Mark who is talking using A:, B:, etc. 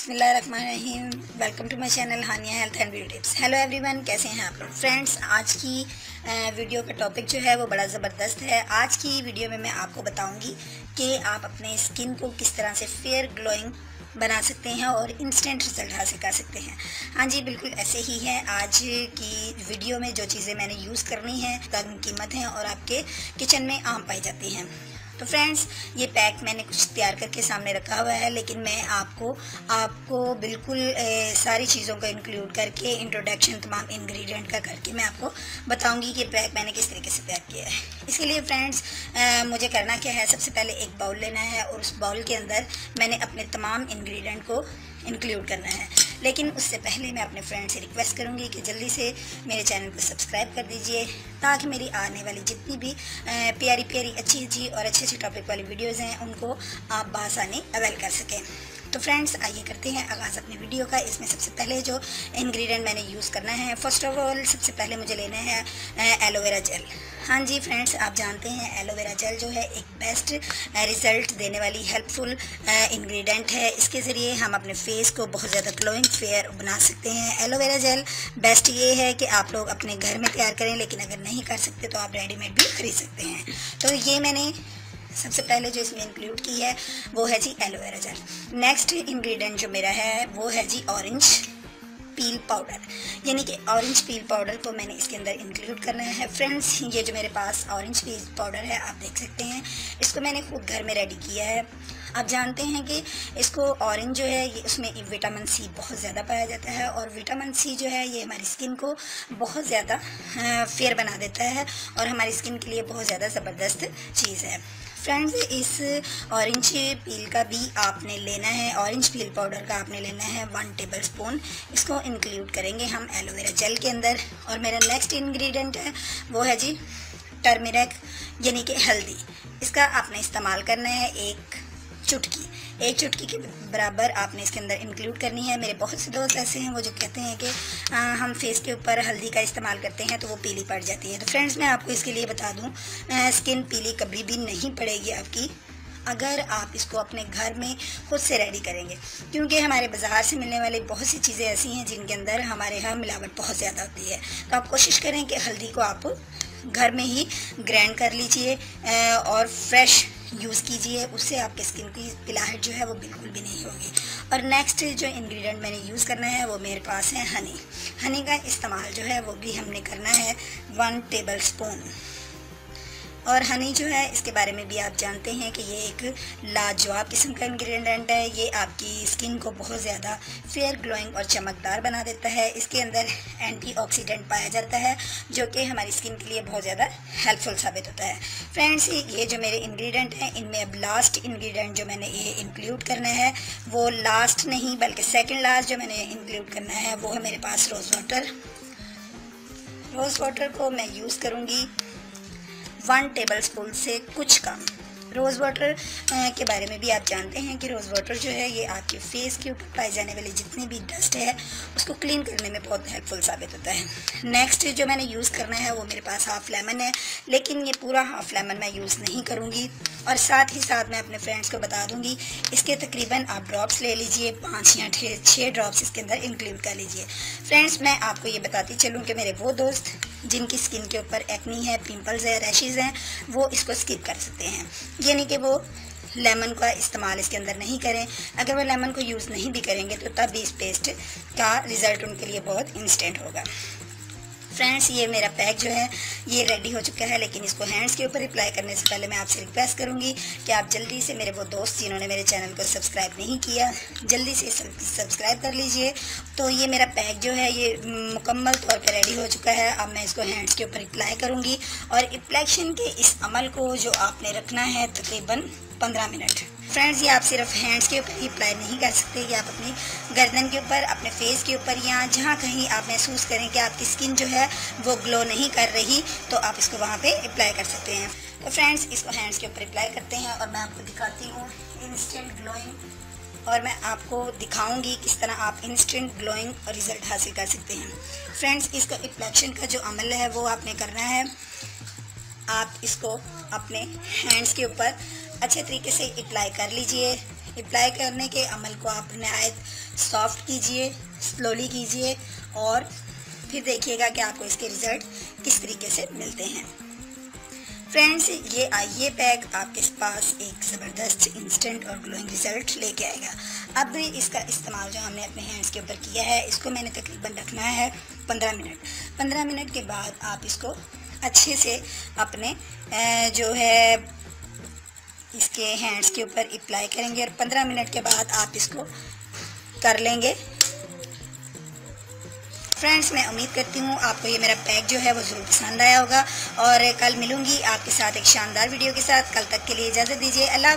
A: बिस्मिल्लाहिर्रहमानिर्रहीम। Welcome to my channel Haniya health and beauty tips. Hello everyone, कैसे हैं आप लोग। फ्रेंड्स, आज की वीडियो का टॉपिक जो है वो बड़ा ज़बरदस्त है। आज की वीडियो में मैं आपको बताऊंगी कि आप अपने स्किन को किस तरह से फेयर ग्लोइंग बना सकते हैं और इंस्टेंट रिजल्ट हासिल कर सकते हैं। हाँ जी, बिल्कुल ऐसे ही है। आज की वीडियो में जो चीज़ें मैंने यूज़ करनी है कम कीमत हैं और आपके किचन में आम पाई जाती हैं। तो फ्रेंड्स, ये पैक मैंने कुछ तैयार करके सामने रखा हुआ है, लेकिन मैं आपको बिल्कुल सारी चीज़ों का इंक्लूड करके इंट्रोडक्शन तमाम इंग्रेडिएंट का करके मैं आपको बताऊंगी कि पैक मैंने किस तरीके से पैक किया है। इसके लिए फ्रेंड्स, मुझे करना क्या है, सबसे पहले एक बाउल लेना है और उस बाउल के अंदर मैंने अपने तमाम इंग्रेडिएंट को इंक्लूड करना है। लेकिन उससे पहले मैं अपने फ्रेंड से रिक्वेस्ट करूंगी कि जल्दी से मेरे चैनल को सब्सक्राइब कर दीजिए, ताकि मेरी आने वाली जितनी भी प्यारी प्यारी अच्छी और अच्छे टॉपिक वाली वीडियोज़ हैं उनको आप बआसानी अवेल कर सकें। तो फ्रेंड्स, आइए करते हैं आगाज़ अपनी वीडियो का। इसमें सबसे पहले जो इंग्रेडिएंट मैंने यूज़ करना है, फर्स्ट ऑफ ऑल सबसे पहले मुझे लेना है एलोवेरा जेल। हाँ जी फ्रेंड्स, आप जानते हैं एलोवेरा जेल जो है एक बेस्ट रिज़ल्ट देने वाली हेल्पफुल इंग्रेडिएंट है। इसके ज़रिए हम अपने फेस को बहुत ज़्यादा ग्लोइंग फेयर बना सकते हैं। एलोवेरा जेल बेस्ट ये है कि आप लोग अपने घर में तैयार करें, लेकिन अगर नहीं कर सकते तो आप रेडीमेड भी खरीद सकते हैं। तो ये मैंने सबसे पहले जो इसमें इंक्लूड की है वो है जी एलोवेरा जेल। नेक्स्ट इंग्रेडिएंट जो मेरा है वो है जी ऑरेंज पील पाउडर, यानी कि ऑरेंज पील पाउडर को मैंने इसके अंदर इंक्लूड करना है। फ्रेंड्स, ये जो मेरे पास ऑरेंज पील पाउडर है आप देख सकते हैं, इसको मैंने खुद घर में रेडी किया है। आप जानते हैं कि इसको ऑरेंज जो है ये उसमें विटामिन सी बहुत ज़्यादा पाया जाता है, और विटामिन सी जो है ये हमारी स्किन को बहुत ज़्यादा फेयर बना देता है और हमारी स्किन के लिए बहुत ज़्यादा ज़बरदस्त चीज़ है। फ्रेंड्स, इस ऑरेंज पील का भी आपने लेना है, ऑरेंज पील पाउडर का आपने लेना है 1 टेबल स्पून। इसको इंक्लूड करेंगे हम एलोवेरा जेल के अंदर। और मेरा नेक्स्ट इंग्रेडिएंट है वो है जी टर्मरिक, यानी कि हल्दी। इसका आपने इस्तेमाल करना है एक चुटकी के बराबर आपने इसके अंदर इंक्लूड करनी है। मेरे बहुत से दोस्त ऐसे हैं वो जो कहते हैं कि हम फेस के ऊपर हल्दी का इस्तेमाल करते हैं तो वो पीली पड़ जाती है। तो फ्रेंड्स, मैं आपको इसके लिए बता दूं, स्किन पीली कभी भी नहीं पड़ेगी आपकी अगर आप इसको अपने घर में खुद से रेडी करेंगे, क्योंकि हमारे बाज़ार से मिलने वाली बहुत सी चीज़ें ऐसी हैं जिनके अंदर हमारे यहाँ मिलावट बहुत ज़्यादा होती है। तो आप कोशिश करें कि हल्दी को आप घर में ही ग्राइंड कर लीजिए और फ्रेश यूज़ कीजिए, उससे आपके स्किन की पिलाहट जो है वो बिल्कुल भी नहीं होगी। और नेक्स्ट जो इंग्रेडिएंट मैंने यूज़ करना है वो मेरे पास है हनी का इस्तेमाल जो है वो भी हमने करना है 1 टेबल स्पून। और हनी जो है इसके बारे में भी आप जानते हैं कि ये एक लाजवाब किस्म का इंग्रेडिएंट है। ये आपकी स्किन को बहुत ज़्यादा फेयर ग्लोइंग और चमकदार बना देता है। इसके अंदर एंटीऑक्सीडेंट पाया जाता है जो कि हमारी स्किन के लिए बहुत ज़्यादा हेल्पफुल साबित होता है। फ्रेंड्स, ये जो मेरे इंग्रेडिएंट हैं इनमें अब लास्ट इंग्रेडिएंट जो मैंने ये इंक्लूड करना है वो लास्ट नहीं बल्कि सेकेंड लास्ट जो मैंने इंक्लूड करना है वो है मेरे पास रोज़ वाटर। रोज़ वाटर को मैं यूज़ करूँगी 1 टेबल स्पून से कुछ कम। रोज़ वाटर के बारे में भी आप जानते हैं कि रोज़ वाटर जो है ये आपके फेस के ऊपर पाई जाने वाली जितनी भी डस्ट है उसको क्लीन करने में बहुत हेल्पफुल साबित होता है। नेक्स्ट जो मैंने यूज़ करना है वो मेरे पास हाफ़ लेमन है, लेकिन ये पूरा हाफ़ लेमन मैं यूज़ नहीं करूँगी। और साथ ही साथ मैं अपने फ्रेंड्स को बता दूँगी, इसके तकरीबन आप ड्रॉप्स ले लीजिए, 5 या 6 ड्रॉप्स इसके अंदर इंक्लूड कर लीजिए। फ्रेंड्स, मैं आपको ये बताती चलूँ कि मेरे वो दोस्त जिनकी स्किन के ऊपर एक्नी है, पिंपल्स है, रैशेज़ हैं, वो इसको स्किप कर सकते हैं, यानी कि वो लेमन का इस्तेमाल इसके अंदर नहीं करें। अगर वो लेमन को यूज़ नहीं भी करेंगे तो तब भी इस पेस्ट का रिज़ल्ट उनके लिए बहुत इंस्टेंट होगा। फ्रेंड्स, ये मेरा पैक जो है ये रेडी हो चुका है, लेकिन इसको हैंड्स के ऊपर अप्लाई करने से पहले मैं आपसे रिक्वेस्ट करूंगी कि आप जल्दी से, मेरे वो दोस्त जिन्होंने मेरे चैनल को सब्सक्राइब नहीं किया, जल्दी से सब्सक्राइब कर लीजिए। तो ये मेरा पैक जो है ये मुकम्मल तौर पर रेडी हो चुका है। अब मैं इसको हैंड्स के ऊपर अप्लाई करूँगी और एप्लीकेशन के इस अमल को जो आपने रखना है तकरीबन 15 मिनट। फ्रेंड्स, ये आप सिर्फ हैंड्स के ऊपर ही अप्लाई नहीं कर सकते, ये आप अपनी गर्दन के ऊपर, अपने फेस के ऊपर या जहाँ कहीं आप महसूस करें कि आपकी स्किन जो है वो ग्लो नहीं कर रही तो आप इसको वहाँ पे अप्लाई कर सकते हैं। तो फ्रेंड्स, इसको हैंड्स के ऊपर अप्लाई करते हैं और मैं आपको दिखाती हूँ इंस्टेंट ग्लोइंग, और मैं आपको दिखाऊंगी किस तरह आप इंस्टेंट ग्लोइंग और रिज़ल्ट हासिल कर सकते हैं। फ्रेंड्स, इसका एप्लीकेशन का जो अमल है वो आपने करना है, आप इसको अपने हैंड्स के ऊपर अच्छे तरीके से अप्लाई कर लीजिए। अप्लाई करने के अमल को आप नहायत सॉफ्ट कीजिए, स्लोली कीजिए और फिर देखिएगा कि आपको इसके रिज़ल्ट किस तरीके से मिलते हैं। फ्रेंड्स, ये पैक आपके पास एक ज़बरदस्त इंस्टेंट और ग्लोइंग रिज़ल्ट लेके आएगा। अब इसका इस्तेमाल जो हमने अपने हैंड्स के ऊपर किया है, इसको मैंने तकरीबन रखना है 15 मिनट। 15 मिनट के बाद आप इसको अच्छे से अपने जो है इसके हैंड्स के ऊपर अप्लाई करेंगे और 15 मिनट के बाद आप इसको कर लेंगे। फ्रेंड्स, मैं उम्मीद करती हूँ आपको ये मेरा पैक जो है वो ज़रूर पसंद आया होगा और कल मिलूँगी आपके साथ एक शानदार वीडियो के साथ। कल तक के लिए इजाज़त दीजिए। अल्लाह।